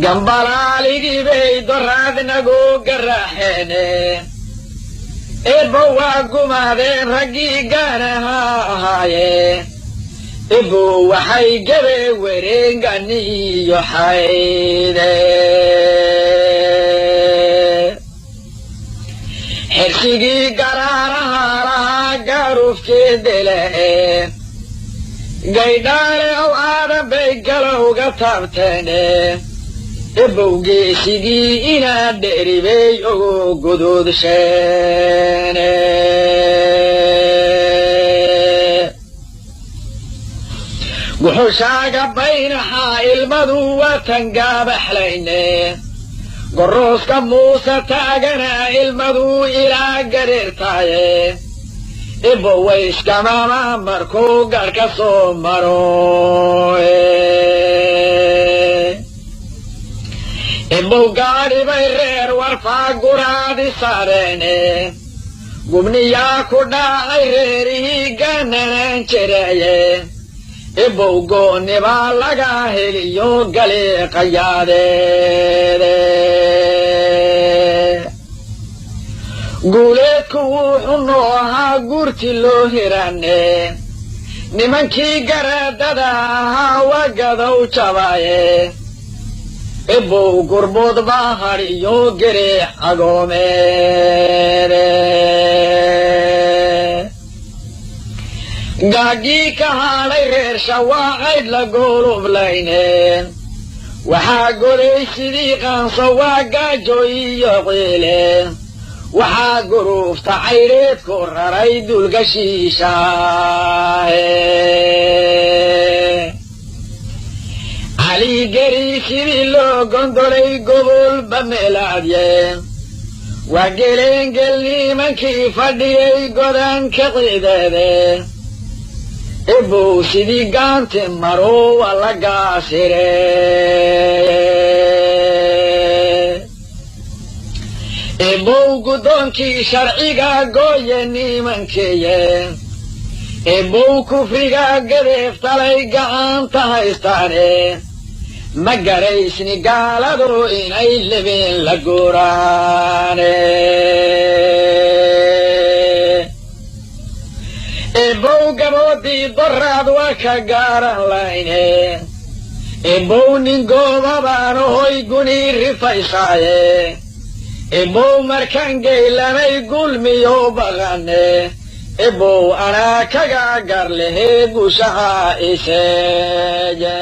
gambalaaligi bay doraadnagu garaxeene ebo waa gumaadeen raggii gaanaha ahaaye ebo waxay gabe wareengani iyo xayde xirsigii garaaraha lahaa gaarufkeedele gaydhaale ow aadan bay galowga taabteene ebowgeesigii inaad dheribay ogo godoodsheene guxushaaga baynaxaa ilmadu watan gaabaxlayne gorooska muuse taagana ilmadu ilaa gareertaaye ebowayskamaama markuu garhka soo maro ebow gaadhi bay reer warfaa guraadi saareene gubniyaa ku dhaacay reerihii gaananaan jiraye ebow goonni baa laga heliyo galeeqayaadeede guuleedku wuxuu noo ahaa guurti loo hiraane nimankii garaadada ahaa wagadow jabaaye ebow gurbood baa hadhiyo gereex agoomeede gaagii ka hadhay reer shawaaqayd la goolublayne waxaa goday sidii qaanso waa gaajo iyo ciile waxaa guruufta caydheedku raray dulgashiishaahe caligeri sidii loo gondolay gobolba meelaadye waa geleengel nimankii fadhiyay godanka ciideede ebow sidii gaanti maro waa la gaasire ebow guddoonkii sharciga gooye nimankeeye ebow kufriga gadeeftalay gacanta haystaane ma garaysni gaaladu inay lebeen la guuraane ebow gaboodii doraad waa ka gaaran layne ebow nin goobabaan hoy guni rifaysaaye ebow markaan geylanay gulmiyo baqane ebow anaa kaga gar lehe gushaha iseeye